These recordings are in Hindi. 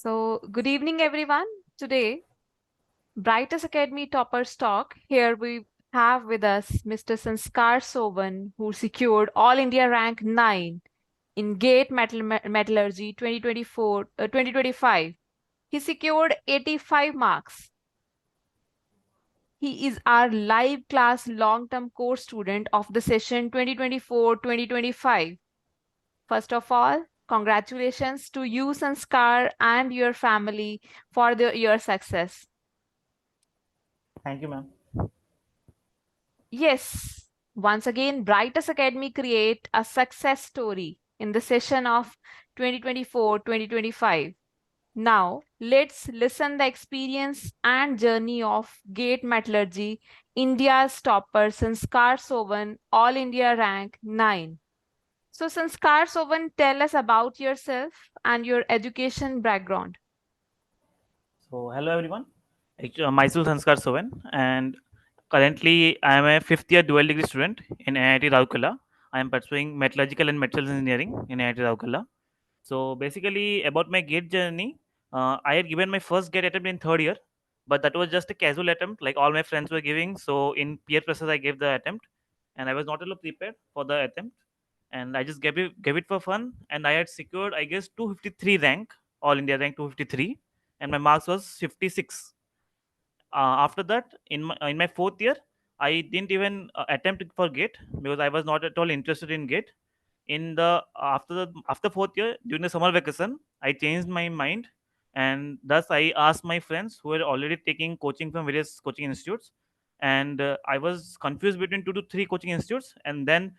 So, good evening, everyone. Today, Brightest Academy Toppers Talk. Here we have with us Mr. Sanskar Sovan, who secured All India Rank 9 in GATE Metallurgy 2025. He secured 85 marks. He is our live class long term course student of the session 2024-2025. First of all, congratulations to you, Sanskar, and your family for your success. Thank you, ma'am. Yes, once again, Brightest Academy create a success story in the session of 2024-2025. Now, let's listen the experience and journey of Gate Metallurgy, India's topper Sanskar Sovan, All India rank 9. So, Sanskar Sovan, tell us about yourself and your education background. So, hello everyone. Myself Sanskar Soven, and currently I am a fifth year dual degree student in IIT Rourkela. I am pursuing metallurgical and materials engineering in IIT Rourkela. So, basically, about my GATE journey, I had given my first GATE attempt in third year, but that was just a casual attempt, like all my friends were giving. So, in peer pressure, I gave the attempt, and I was not at all prepared for the attempt, and I just gave it for fun, and I had secured, I guess, 253 rank, All India rank 253, and my marks was 56. After that, in my fourth year, I didn't even attempt it for GATE because I was not at all interested in GATE. In the after fourth year, during the summer vacation, I changed my mind, and thus I asked my friends who were already taking coaching from various coaching institutes, and I was confused between two to three coaching institutes, and then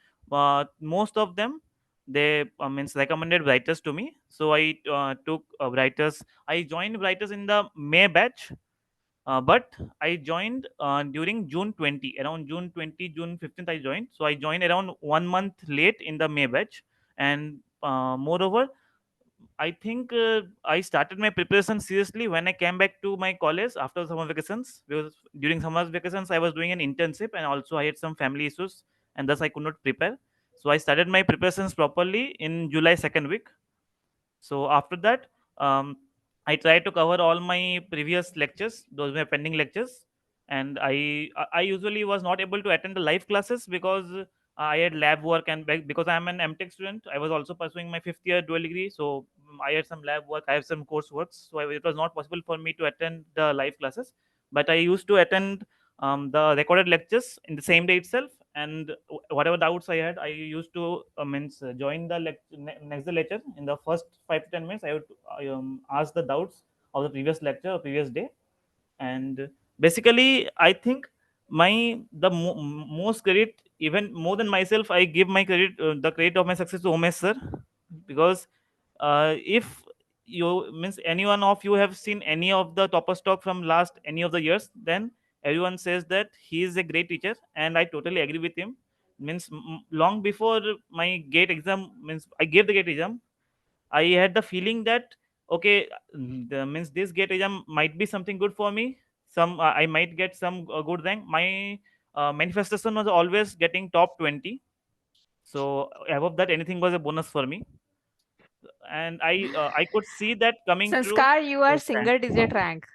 most of them, they means recommended writers to me, so I took writers. I joined writers in the May batch, but I joined during June 20, around June 20, June 15th. I joined. So I joined around 1 month late in the May batch. And moreover, I think I started my preparation seriously when I came back to my college after summer vacations. Because during summer vacations, I was doing an internship, and also I had some family issues, and thus I could not prepare. So I started my preparations properly in July second week. So after that, I tried to cover all my previous lectures, those were pending lectures, and I usually was not able to attend the live classes because I had lab work, and because I am an MTech student, I was also pursuing my fifth year dual degree. So I had some lab work, I have some course works, so it was not possible for me to attend the live classes. But I used to attend the recorded lectures in the same day itself, and whatever doubts I had, I used to join the next the lecture. In the first 5 to 10 minutes, I would ask the doubts of the previous lecture or previous day. And basically, I think most credit, even more than myself, I give my credit, the credit of my success to Umesh sir, because if you means any one of you have seen any of the topper stock from last any of the years, then everyone says that he is a great teacher, and I totally agree with him. Means long before my gate exam, means I gave the gate exam, I had the feeling that okay, means this gate exam might be something good for me. I might get some good rank. My manifestation was always getting top 20. So above that, anything was a bonus for me, and I could see that coming true. Sanskar, you are Yes, thank single digit you. rank.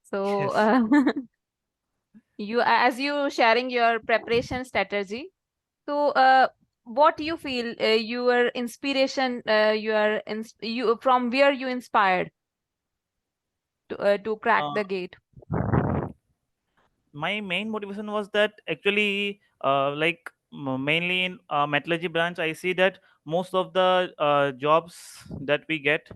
So, Yes. you as you sharing your preparation strategy. So, what you feel your inspiration, you from where you inspired to crack Uh, the gate? my main motivation was that actually, mainly in metallurgy branch, I see that most of the jobs that we get,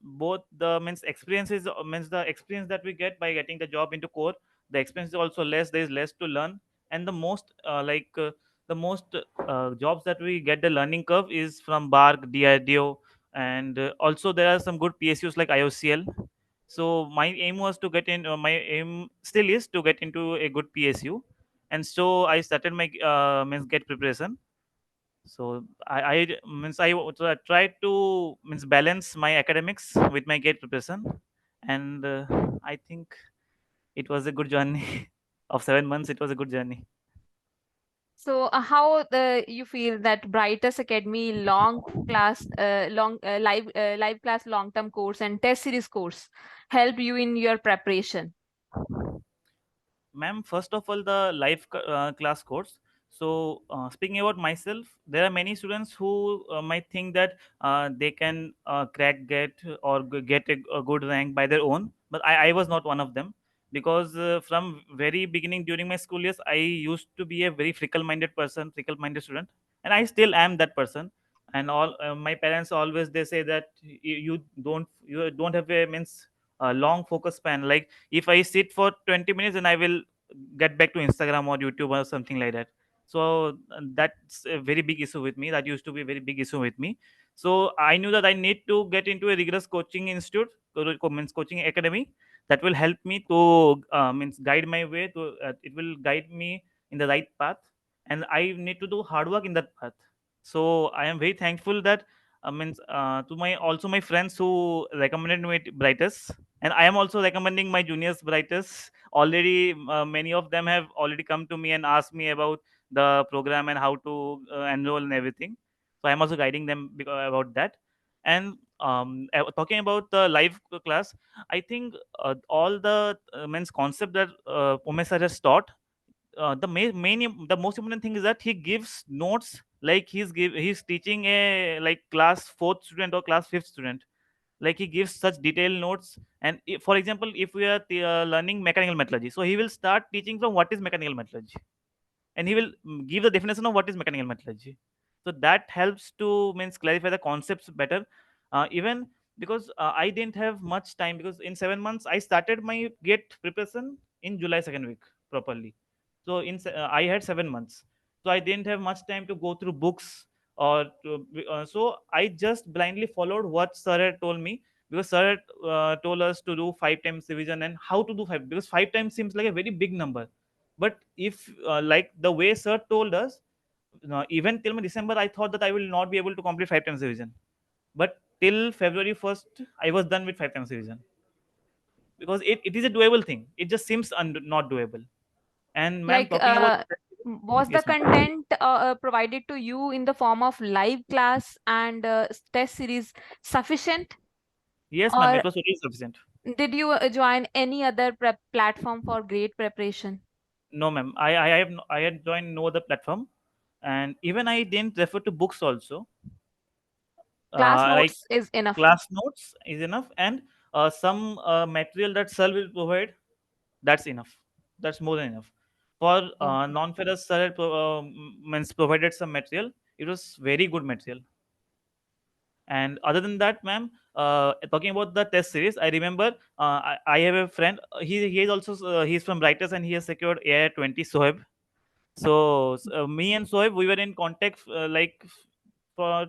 both the means experiences means the experience that we get by getting the job into core, the expense is also less. There is less to learn, and the most jobs that we get, the learning curve is from BARC, DRDO, and also there are some good PSUs like IOCL. So my aim was to get in, my aim still is to get into a good PSU, and so I started my means get preparation. So I tried to means balance my academics with my gate preparation, and I think it was a good journey of 7 months. It was a good journey. So, how you feel that Brightest Academy live class long term course and test series course help you in your preparation? Ma'am, first of all, the live class course. So, speaking about myself, there are many students who might think that they can crack, get, or get a good rank by their own. But I was not one of them, because from very beginning during my school years, I used to be a very fickle-minded person, fickle-minded student, and I still am that person. And all my parents always they say that you don't have a means long focus span. Like if I sit for 20 minutes, then I will get back to Instagram or YouTube or something like that. So that's a very big issue with me. That used to be a very big issue with me. So I knew that I need to get into a rigorous coaching institute, means coaching academy, that will help me to means guide my way to. It will guide me in the right path, and I need to do hard work in that path. So I am very thankful that means to my also my friends who recommended me to Brightest, and I am also recommending my juniors Brightest. Already many of them have already come to me and asked me about the program and how to enroll and everything. So I'm also guiding them about that. And talking about the live class, I think all the means concept that Umesh sir has taught, the most important thing is that he gives notes like he's teaching a like class fourth student or class fifth student. Like he gives such detailed notes. And if, for example, if we are learning mechanical metallurgy, so he will start teaching from what is mechanical metallurgy, and he will give the definition of what is mechanical metallurgy. So that helps to means clarify the concepts better. Even because I didn't have much time, because in 7 months I started my gate preparation in July second week properly. So I had 7 months, so I didn't have much time to go through books or so I just blindly followed what sir had told me, because sir had told us to do 5 times revision and how to do five, because 5 times seems like a very big number. But if like the way sir told us, even till December, I thought that I will not be able to complete 5 times revision. But till February 1st, I was done with 5 times revision, because it is a doable thing. It just seems not doable. And ma'am, Like, talking about was the yes, ma'am. content provided to you in the form of live class and test series sufficient, Yes, ma'am. or It was totally sufficient. did you join any other prep platform for great preparation? No, ma'am. I had joined no other platform, and even I didn't refer to books also. Class Like notes is enough. class notes is enough, and some material that sir will provide, that's enough. That's more than enough. For Okay. non-ferrous, sir had means provided some material. It was very good material. And other than that, ma'am, talking about the test series, I remember I have a friend. He is also he's from Writers, and he has secured AI 20 Soheb. So me and Sohaib, we were in contact for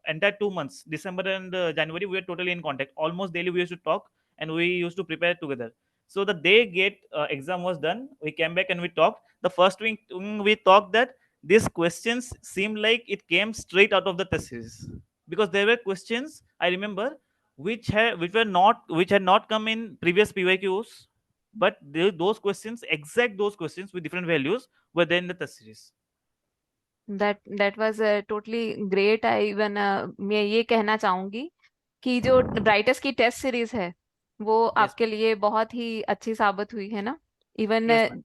entire 2 months, December and January. We were totally in contact. Almost daily, we used to talk, and we used to prepare together. So the day gate exam was done, we came back and we talked. The first week we talked that these questions seemed like it came straight out of the test series, because there were questions I remember which had not come in previous PYQs, but those questions, exact those questions with different values, were there in the test series. That was totally great. I even मैं ये कहना चाहूंगी कि जो ब्राइटेस्ट की टेस्ट सीरीज है वो Yes, आपके लिए बहुत ही अच्छी साबित हुई है ना। Even yes, ma'am.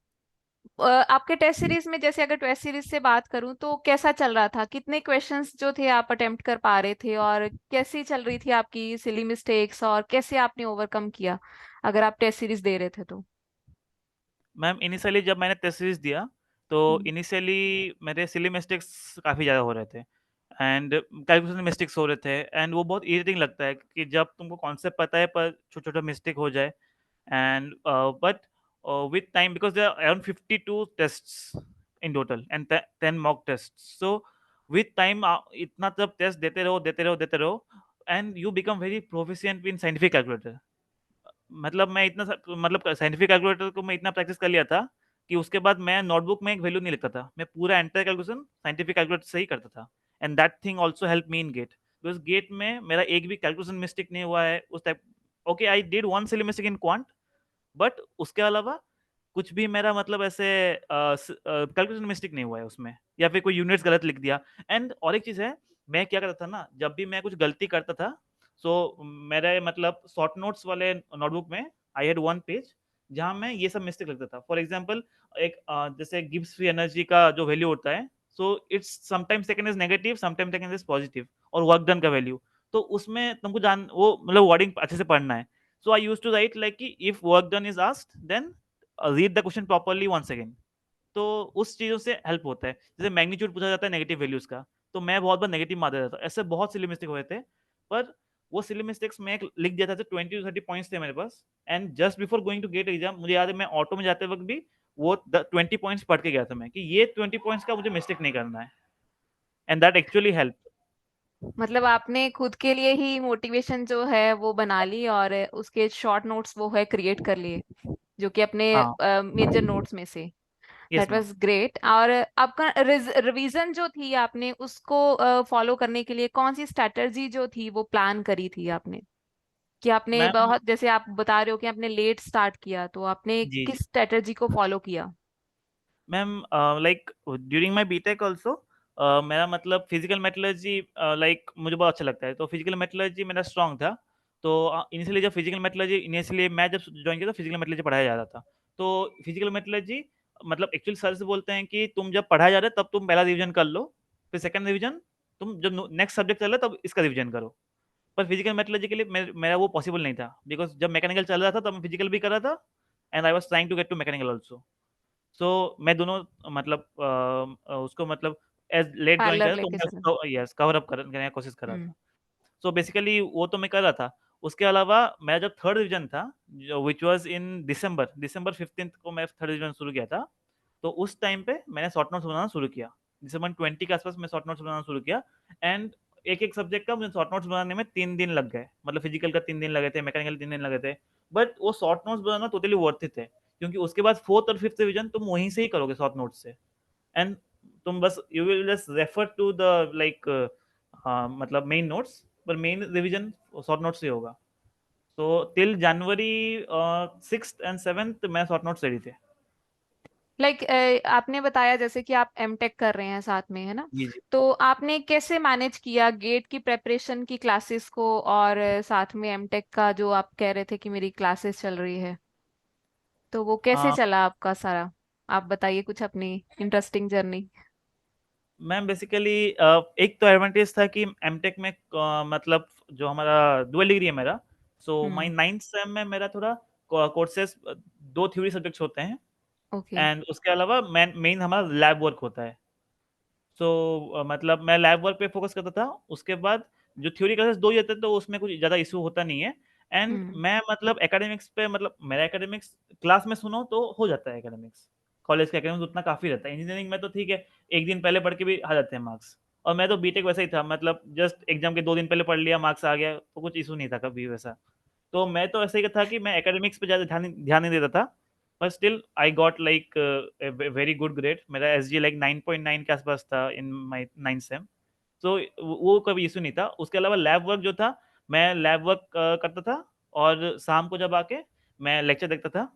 आपके टेस्ट सीरीज में, जैसे अगर टेस्ट सीरीज से बात करूं तो कैसा चल रहा था, कितने क्वेश्चंस जो थे आप अटेम्प्ट कर पा रहे थे, और कैसी चल रही थी आपकी सिली मिस्टेक्स, और कैसे आपने ओवरकम किया अगर आप टेस्ट सीरीज दे रहे थे तो? मैम, इनिशियली जब मैंने टेस्ट सीरीज दिया, तो हम्म। इनिशियली मेरे सिली मिस्टेक्स काफ़ी ज़्यादा हो रहे थे, एंड कैलकुलेशन मिस्टेक्स हो रहे थे, एंड वो बहुत इरिटेटिंग लगता है कि जब तुमको कॉन्सेप्ट पता है पर छोटा छोटा मिस्टेक हो जाए. And but with time, because there are around 52 tests in total and 10 mock tests, so with time itna जब टेस्ट देते रहो and you become very proficient in scientific calculator. मतलब मैं मतलब साइंटिफिक कैलकुलेटर को मैं इतना प्रैक्टिस कर लिया था कि उसके बाद मैं नोटबुक में एक वैल्यू नहीं लिखता था, मैं पूरा एंटायर कैलकुलेशन साइंटिफिक कैलकुलेटर से ही करता था. And that thing also help me in GATE, because GATE में मेरा एक भी कैलकुलेशन मिस्टेक नहीं हुआ है उस type. Okay, I did one silly mistake in quant, but उसके अलावा कुछ भी मेरा मतलब ऐसे कैलकुलेशन मिस्टेक नहीं हुआ है उसमें, या फिर कोई यूनिट्स गलत लिख दिया। एंड और एक चीज़ है, मैं क्या करता था ना, जब भी मैं कुछ गलती करता था, सो मेरे मतलब शॉर्ट नोट्स वाले नोटबुक में आई हैड वन पेज जहाँ मैं ये सब मिस्टेक लिखता था। फॉर एग्जांपल, एक जैसे गिब्स फ्री एनर्जी का जो वैल्यू होता है, so it's sometimes taken as negative, sometimes taken as positive, और वर्क डन का वैल्यू। तो उसमें तुमको जान वो मतलब वर्डिंग अच्छे से पढ़ना है। So I used to write like कि if work done is asked, then read the question properly once again. तो उस चीज़ों से हेल्प होता है। जैसे मैग्नीट्यूड पूछा जाता है नेगेटिव वैल्यूज़ का, तो मैं बहुत बार नेगेटिव मार देता था। ऐसे बहुत सिली मिस्टेक हुए थे, पर वो सिली मिस्टेक्स मैं एक लिख दिया था, तो 20 टू 30 पॉइंट्स थे मेरे पास। And just before going to GATE exam, मुझे याद है मैं ऑटो में जाते वक़्त भी वो द 20 पॉइंट्स पढ़ के गया था मैं, कि ये 20 पॉइंट्स का मुझे मिस्टेक नहीं करना है। And that actually helped. मतलब आपने खुद के लिए ही मोटिवेशन जो है वो बना ली और उसके शॉर्ट नोट्स वो है क्रिएट कर लिए, जो कि अपने हाँ, मेजर नोट्स में से। Yes that ma'am. Was great. और आपका रिवीजन जो थी, आपने उसको फॉलो करने के लिए कौन सी स्ट्रेटजी जो थी वो प्लान करी थी आपने? कि आपने मैम बहुत, जैसे आप बता रहे हो कि आपने लेट स्टार्ट किया, तो आपने जी, जी। किस स्ट्रेटजी को फॉलो किया? Ma'am like during my BTech also मेरा मतलब फिजिकल मेटलर्जी लाइक मुझे बहुत अच्छा लगता है, तो फिजिकल मेटलर्जी मेरा स्ट्रांग था। तो इनिशियली जब फिजिकल मेटलर्जी इनिशियली मैं जब ज्वाइन किया, तो फिजिकल मेटलर्जी पढ़ाया जा रहा था। तो फिजिकल मेटलर्जी मतलब एक्चुअली सर से बोलते हैं कि तुम जब पढ़ाया जा रहा है तब तुम पहला रिवीजन कर लो, फिर सेकंड रिवीजन तुम जब नेक्स्ट सब्जेक्ट चल रहा है तब इसका रिवीजन करो। पर फिजिकल मेटलर्जी के लिए मेरा वो पॉसिबल नहीं था, बिकॉज जब मैकेनिकल चल रहा था तब मैं फिजिकल भी कर रहा था, and I was trying to get to mechanical also. So मैं दोनों मतलब उसको मतलब एज लेट ज्वाइन पैरेलल करा, तो लेके मैं चला। उसको यस कवर अप करने की कोशिश कर रहा हम्म। था। सो बेसिकली वो तो मैं कर रहा था। उसके अलावा मेरा जब थर्ड रिवीजन था, जो विच वाज इन दिसंबर दिसंबर 15 को मैं थर्ड रिवीजन शुरू किया था। तो उस टाइम पे मैंने शॉर्ट नोट्स बनाना शुरू किया। दिसंबर 20 के आसपास मैं शॉर्ट नोट्स बनाना शुरू किया। एंड एक एक सब्जेक्ट का मुझे शॉर्ट नोट्स बनाने में 3 दिन लग गए, मतलब फिजिकल का 3 दिन लगे थे, मैकेनिकल 3 दिन लगे थे। बट वो short notes banana totally worth it है, क्योंकि उसके बाद फोर्थ और फिफ्थ रिवीजन तुम वहीं से ही करोगे शॉर्ट नोट्स से। एंड तुम बस you will just refer to the like मतलब मेन नोट्स, पर मेन रिवीजन शॉर्ट नोट्स से होगा। तो till January 6th and 7th मैं शॉर्ट नोट्स रेडी थे। लाइक आपने बताया जैसे कि आप एमटेक कर रहे हैं साथ में, है ना? जी, जी। तो आपने कैसे मैनेज किया गेट की प्रेपरेशन की क्लासेस को, और साथ में एमटेक का जो आप कह रहे थे कि मेरी क्लासेस चल रही है, तो वो कैसे हाँ, चला आपका सारा? आप बताइए कुछ अपनी इंटरेस्टिंग जर्नी। मैम बेसिकली एक तो एडवांटेज था कि एमटेक में मतलब जो हमारा डुअल डिग्री है मेरा, so my hmm. 9th same में मेरा थोड़ा कोर्सेज दो थ्योरी सब्जेक्ट्स होते हैं। ओके। एंड उसके अलावा मेन मेन हमारा लैब वर्क होता है। सो मतलब मैं लैब वर्क पे फोकस करता था। उसके बाद जो थ्योरी क्लासेस 2 ही होते हैं, तो उसमें कुछ ज़्यादा इश्यू होता नहीं है। एंड हम्म। मैं मतलब एकेडमिक्स पे मतलब मेरा एकेडमिक्स क्लास में सुनो तो हो जाता है एकेडमिक्स। कॉलेज का एकेडमिक्स उतना काफ़ी रहता है। इंजीनियरिंग में तो ठीक है, 1 दिन पहले पढ़ के भी आ जाते हैं मार्क्स। और मैं तो बीटेक वैसा ही था, मतलब जस्ट एग्ज़ाम के 2 दिन पहले पढ़ लिया, मार्क्स आ गया, तो कुछ इश्यू नहीं था कभी वैसा। तो मैं तो ऐसे ही था कि मैं एकेडमिक्स पे ज़्यादा ध्यान नहीं देता था। पर still I got like very good grade. मेरा एसजी लाइक 9.9 के आसपास था इन माय 9th सेम। तो वो कभी इश्यू नहीं था। उसके अलावा लैब वर्क जो था, मैं लैब वर्क करता था, और शाम को जब आके मैं लेक्चर देखता था।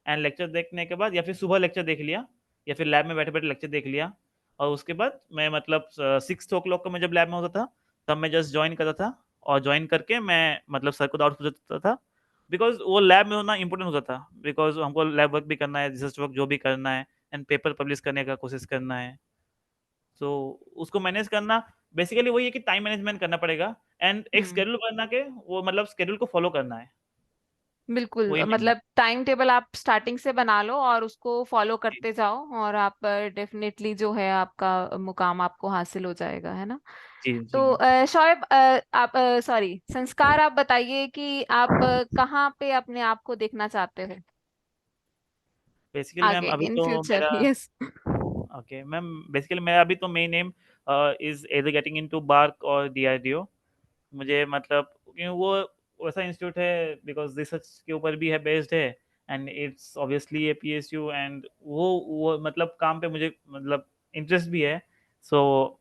एंड लेक्चर देखने के बाद या फिर सुबह लेक्चर देख लिया, या फिर लैब में बैठे-बैठे लेक्चर देख लिया, और उसके बाद मैं मतलब 6 ओ क्लॉक को मैं जब लैब में होता था, तब मैं जस्ट जॉइन करता था, और जॉइन करके मैं मतलब सर को डाउट्स पूछता था। बिकॉज़ वो लैब में होना इम्पोर्टेंट होता था, बिकॉज़ हमको लैब वर्क भी करना है, रिसर्च वर्क जो भी करना है, एंड पेपर पब्लिश करने का कोशिश करना है। सो उसको मैनेज करना बेसिकली वही है कि टाइम मैनेजमेंट करना पड़ेगा, एंड एक हम्म। शेड्यूल बना के वो मतलब शेड्यूल को फॉलो करना है। बिल्कुल, वही मेन है। मतलब टाइम टेबल आप स्टार्टिंग से बना लो और उसको फॉलो जी, करते जाओ, और आप डेफिनेटली जो है आपका मुकाम आपको हासिल हो जाएगा, है ना? जी, जी तो मैम। शोएब, आप सॉरी संस्कार, आप बताइए कि आप कहाँ पे अपने आप को देखना चाहते हो बेसिकली मैम आगे, अभी इन तो फ्यूचर? मेरा यस। ओके मैम, बेसिकली मेरा अभी तो main aim is either getting into BARC और डीआरडीओ। मुझे मतलब क्योंकि वो वैसा इंस्टीट्यूट है, बिकॉज़ रिसर्च के ऊपर भी है, बेस्ड है, and it's obviously a PSU, and वो मतलब काम पे मुझे मतलब इंटरेस्ट भी है। So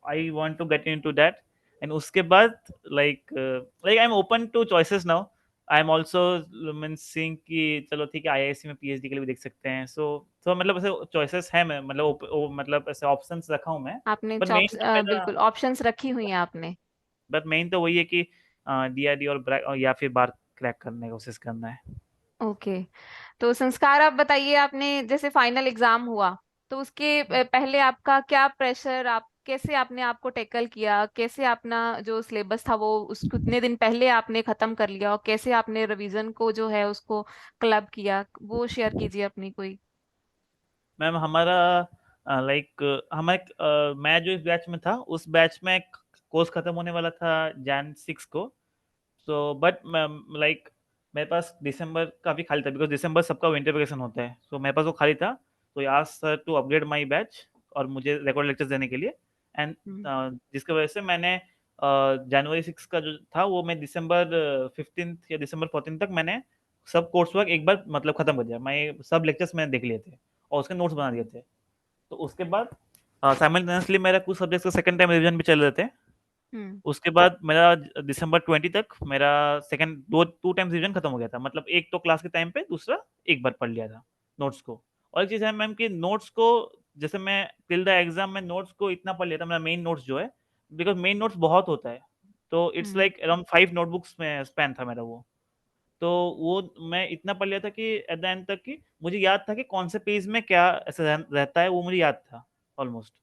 I want to get into that. And उसके बाद like I am open to choices now. I am also mean seeing कि चलो ठीक है, आईआईएससी में पीएचडी के लिए भी देख सकते हैं। सो मतलब ऐसे चॉइसेस हैं, मैं मतलब मतलब ऐसे ऑप्शंस रखा हूँ मैं। आपने पर मेन तो मेरा बिल्कुल ऑप्शंस रखी हुई हैं आपने। बट मेन तो वही है कि डीआरडी और या फिर बार क्रैक करने की कोशिश करना है। ओके। तो संस्कार आप बताइए, आपने जैसे फाइनल एग्जाम हुआ तो उसके पहले आपका क्या प्रेशर, आप कैसे आपने आपको टैकल किया, कैसे अपना जो सिलेबस था वो उस कितने दिन पहले आपने खत्म कर लिया और कैसे आपने रिवीजन को जो है उसको क्लब किया, वो शेयर कीजिए अपनी कोई। मैम हमारा लाइक मैं जो इस बैच में था, उस बैच में कोर्स खत्म होने वाला था Jan 6 को। सो बट लाइक मेरे पास दिसंबर काफ़ी खाली था, बिकॉज दिसंबर सबका विंटर वेकेशन होता है, सो मेरे पास वो खाली था। तो I asked sir to upgrade my batch और मुझे रिकॉर्ड लेक्चर्स देने के लिए। And hmm. जिसकी वजह से मैंने January 6 का जो था वो मैं दिसंबर 15 या दिसंबर 14 तक मैंने सब कोर्स वर्क एक बार मतलब खत्म कर दिया। मैं सब लेक्चर्स मैंने देख लिए थे और उसके नोट्स बना दिए थे। तो उसके बाद साइमल्टेनियसली मेरा कुछ सब्जेक्ट्स का सेकंड टाइम रिवीजन भी चल रहे थे। हम्म। उसके बाद मेरा दिसंबर 20 तक मेरा सेकंड दो टू टाइम्स रिवीजन खत्म हो गया था। मतलब एक तो क्लास के टाइम पे, दूसरा एक बार पढ़ लिया था नोट्स को। और एक चीज़ है मैम कि नोट्स को, जैसे मैं टिल द एग्जाम में नोट्स को इतना पढ़ लिया था, मेरा मेन नोट्स जो है, बिकॉज मेन नोट्स बहुत होता है। तो it's hmm. Like around 5 notebooks में स्पैन था मेरा वो। तो वो मैं इतना पढ़ लिया था कि एट द एंड तक कि मुझे याद था कि कौन से पेज में क्या ऐसा रहता है, वो मुझे याद था ऑलमोस्ट।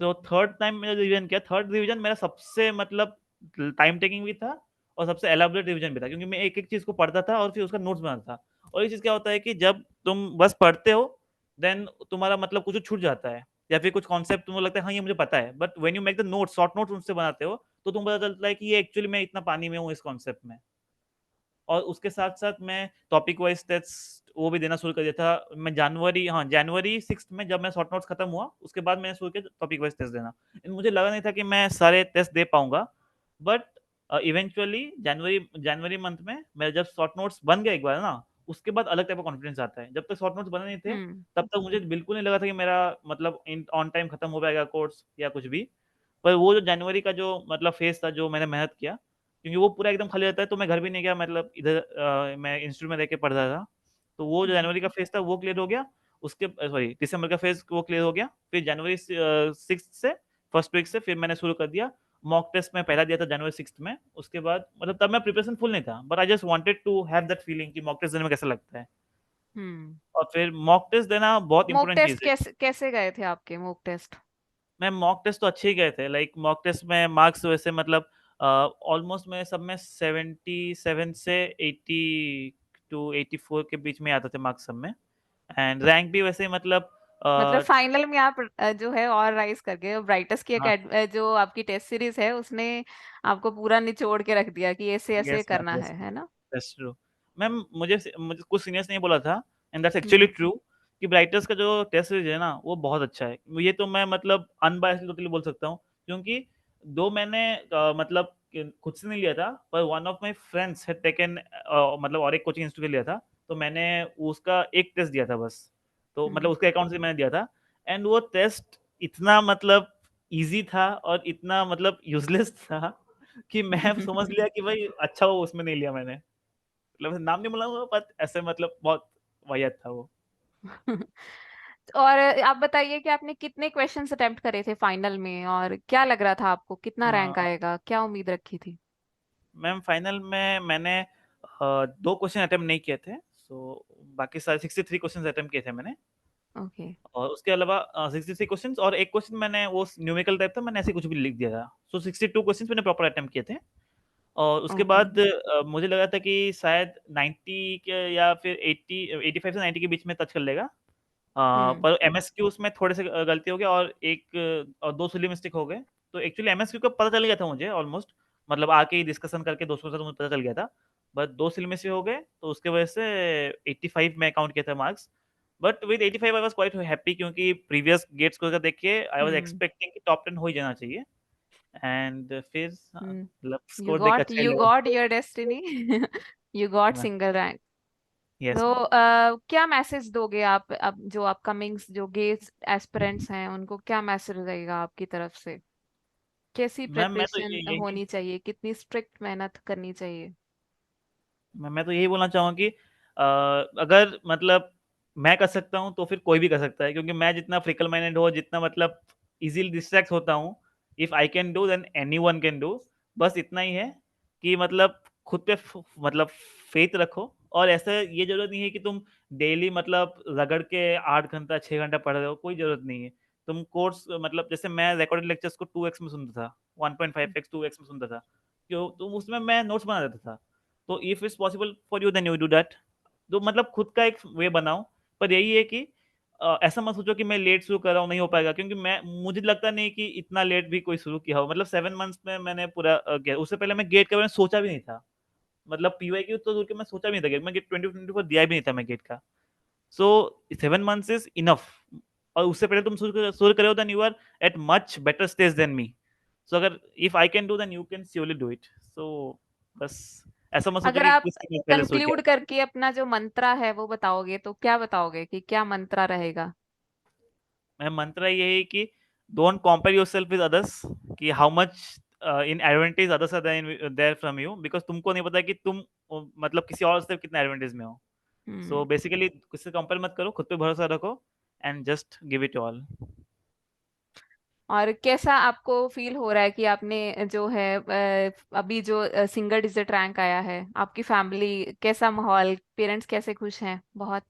तो थर्ड टाइम मैंने रिवीजन किया, थर्ड रिवीजन मेरा सबसे मतलब टाइम टेकिंग भी था और सबसे एलाबोरेट रिवीजन भी था, क्योंकि मैं एक एक चीज़ को पढ़ता था और फिर उसका नोट्स बनाता था। और ये चीज़ क्या होता है कि जब तुम बस पढ़ते हो, देन तुम्हारा मतलब कुछ छूट जाता है या फिर कुछ कॉन्सेप्ट तुमको लगता है हाँ ये मुझे पता है, but when you make the notes, short notes उनसे बनाते हो, तो तुम पता चलता है कि ये एक्चुअली मैं इतना पानी में हूँ इस कॉन्सेप्ट में। और उसके साथ-साथ मैं टॉपिक वाइज़ टेस्ट वो भी देना शुरू कर दिया था। मैं जनवरी 6 में जब मैं शॉर्ट नोट्स खत्म हुआ, उसके बाद मैंने शुरू किया टॉपिक वाइज़ टेस्ट देना। लेकिन मुझे लगा नहीं था कि मैं सारे टेस्ट दे पाऊँगा। But eventually January January month में मेरा जब शॉर्ट नोट्स बन गया एक बार ना, उसके बाद अलग टाइप का कॉन्फिडेंस आता है। जब तक शॉर्ट नोट्स बने नहीं थे, हम्म। तब तक मुझे बिल्कुल नहीं लगा था कि मेरा मतलब इन ऑन टाइम खत्म हो पाएगा कोर्स या कुछ भी। पर वो जो जनवरी का जो मतलब फेज़ था, जो मैंने मेहनत किया, क्योंकि वो पूरा एकदम खाली रहता है, तो मैं घर भी नहीं गया, मतलब इधर मैं इंस्टीट्यूट में रह के पढ़ रहा था। तो वो जो हम्म। जनवरी का फेज़ था वो क्लियर हो गया। उसके सॉरी दिसंबर का फेज़ वो क्लियर हो गया। फिर जनवरी 6 से फर्स्ट वीक से फिर मैंने शुरू कर दिया। मॉक टेस्ट मैं पहला दिया था जनवरी 6 में। उसके बाद मतलब तब मैं प्रिपरेशन फुल नहीं था, but I just wanted to have that feeling कि मॉक टेस्ट देने में कैसा लगता है। हम्म। और फिर मॉक टेस्ट देना बहुत मॉक इंपॉर्टेंट टेस्ट चीज़ है। कैसे कैसे गए थे आपके mock test? Ma'am mock test तो अच्छे ही गए थे, लाइक मॉक टेस्ट में मार्क्स वैसे मतलब ऑलमोस्ट मेरे सब में 77 से 80 to 84 के बीच में आते थे मार्क्स सब में। एंड रैंक भी वैसे मतलब मतलब अ, फाइनल में आप जो है और राइज कर गए, ब्राइटस की हाँ, जो आपकी टेस्ट सीरीज है उसने आपको पूरा निचोड़ के रख दिया कि ऐसे ऐसे यस मैम, करना यस है मैम, ना? That's true. मैम मुझे कुछ सीनियर्स ने ये बोला था, and that's actually hmm. True, कि ब्राइटर्स का जो टेस्ट सीरीज है ना वो बहुत अच्छा है। ये तो मैं मतलब अनबायसली टोटली बोल सकता हूँ, क्योंकि दो मैंने मतलब खुद से नहीं लिया था, पर one of my friends had taken मतलब और एक कोचिंग इंस्टीट्यूट लिया था, तो मैंने उसका एक टेस्ट दिया था बस। तो मतलब हम्म। उसके अकाउंट से मैंने दिया था। एंड वो टेस्ट इतना मतलब ईज़ी था और इतना मतलब यूज़लेस था कि मैं समझ लिया कि भाई अच्छा हुआ उसमें नहीं लिया मैंने। मतलब नाम नहीं बोलूँगा, बट ऐसे मतलब बहुत वाहियात था वो। और आप बताइए कि आपने कितने क्वेश्चंस अटेम्प्ट करे थे फाइनल में और क्या लग रहा था आपको, कितना रैंक अ, आएगा, क्या उम्मीद रखी थी? मैम फाइनल में मैंने 2 क्वेश्चन अटेम्प्ट नहीं किए थे। सो बाकी सारे 63 क्वेश्चंस अटेम्प्ट किए थे मैंने। ओके। और उसके अलावा 63 क्वेश्चंस और एक क्वेश्चन मैंने वो न्यूमेरिकल टाइप था, मैंने ऐसे कुछ भी लिख दिया था। सो 62 क्वेश्चंस मैंने प्रॉपर अटेम्प्ट किए थे। और उसके ओके। बाद मुझे लगा था कि शायद 90 के या फिर 80 85 से 90 के बीच में टच कर लेगा। हम्म। पर एमएसक्यूज़ में थोड़े से गलती हो गया और एक और 2 सिली मिस्टेक हो गए। तो एक्चुअली एमएसक्यू का पता चल गया था मुझे ऑलमोस्ट, मतलब आके ही डिस्कशन करके दोस्तों के साथ मुझे पता चल गया था। बट 2 सिली मिस्टेक हो गए, तो उसकी वजह से 85 में काउंट किया था marks. But with 85 I was quite happy, क्योंकि प्रीवियस गेट स्कोर का देख के आई वाज़ हम्म। एक्सपेक्टिंग कि टॉप 10 हो ही जाना चाहिए। एंड फिर मतलब यू स्कोर देख गॉट अच्छा ही यू लगा। Got your destiny. You got ma'am, single rank. Yes तो मैम। क्या मैसेज दोगे आप अब जो अपकमिंग जो गेट्स एस्पिरेंट्स हैं उनको, क्या मैसेज रहेगा आपकी तरफ से? कैसी मैम मैं तो प्रिपरेशन यही होनी चाहिए, कितनी स्ट्रिक्ट मेहनत करनी चाहिए? मैं तो यही बोलना चाहूँगा कि अगर मतलब मैं कर सकता हूँ तो फिर कोई भी कर सकता है, क्योंकि मैं जितना फ्रिकल माइंडेड हो, जितना मतलब इजीली डिस्ट्रैक्ट होता हूँ, if I can do than anyone can do. बस इतना ही है कि मतलब खुद पे मतलब फेथ रखो, और ऐसा ये जरूरत नहीं है कि तुम डेली मतलब रगड़ के 8 घंटा 6 घंटा पढ़ रहे हो, कोई जरूरत नहीं है। तुम कोर्स मतलब जैसे मैं रिकॉर्डेड लेक्चर्स को 2x में सुनता था, 1.5x 2x में सुनता था, क्यों? तो उसमें मैं नोट्स बना देता था। तो if it's possible for you then you do that. तो मतलब खुद का एक वे बनाओ। पर यही है कि ऐसा मत सोचो कि मैं लेट शुरू कर रहा हूँ नहीं हो पाएगा, क्योंकि मैं मुझे लगता नहीं कि इतना लेट भी कोई शुरू किया हो। मतलब 7 मंथ्स में मैंने पूरा किया। उससे पहले मैं गेट के बारे में सोचा भी नहीं था। मतलब पीवाई की तो दूर के मैं सोचा भी नहीं था, गेट मैं गेट 2024 दिया भी नहीं था मैं गेट का। So 7 months is enough. और उससे पहले तुम शुरू करे हो then you are at much better stage than me. So अगर if I can do then you can surely do it. So बस ऐसा मत सोचो अगर कि आप किसने पहले शुरू कंक्लूड किया। करके अपना जो मंत्रा है वो बताओगे तो क्या बताओगे कि क्या मंत्रा रहेगा? मैं मंत्र ये है कि don't compare yourself with others, कि how much in advantage others are there from you, because तुमको नहीं पता कि तुम मतलब किसी और से कितना एडवांटेज में हो। हम्म। सो बेसिकली किससे कंपेयर मत करो, खुद पे भरोसा रखो and just give it all. और कैसा आपको फील हो रहा है कि आपने जो है अभी जो सिंगल डिजिट रैंक आया है, आपकी फैमिली कैसा माहौल, पेरेंट्स कैसे खुश हैं? बहुत।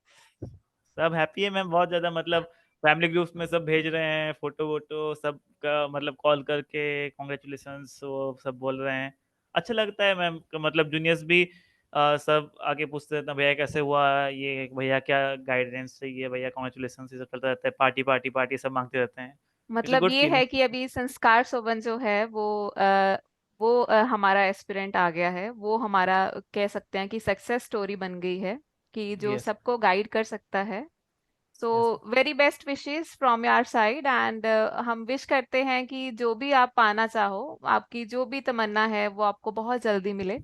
सब हैप्पी है मैम, बहुत ज्यादा। मतलब फैमिली ग्रुप्स में सब भेज रहे हैं फोटो वोटो सब का, मतलब कॉल करके कॉन्ग्रेचुलेशंस वो सब बोल रहे हैं। अच्छा लगता है मैम। मतलब जूनियर्स भी सब आके पूछते रहते हैं भैया कैसे हुआ ये, भैया क्या गाइडेंस चाहिए, भैया कॉन्ग्रेचुलेशन ये सब करते रहते हैं, पार्टी पार्टी पार्टी सब मांगते रहते हैं। इट्स अ मतलब गुड ये फीलिंग। है कि अभी संस्कार सोबन जो है वो हमारा एस्पिरेंट आ गया है, वो हमारा कह सकते हैं कि सक्सेस स्टोरी बन गई है, कि जो यस सबको गाइड कर सकता है। So yes very best wishes from your side, and हम विश करते हैं कि जो भी आप पाना चाहो, आपकी जो भी तमन्ना है वो आपको बहुत जल्दी मिले।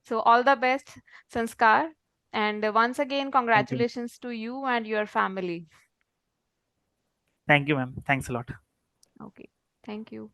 So all the best Sanskar, and once again thank you. Congratulations to you and your family. Thank you ma'am, thanks a lot. Okay, thank you.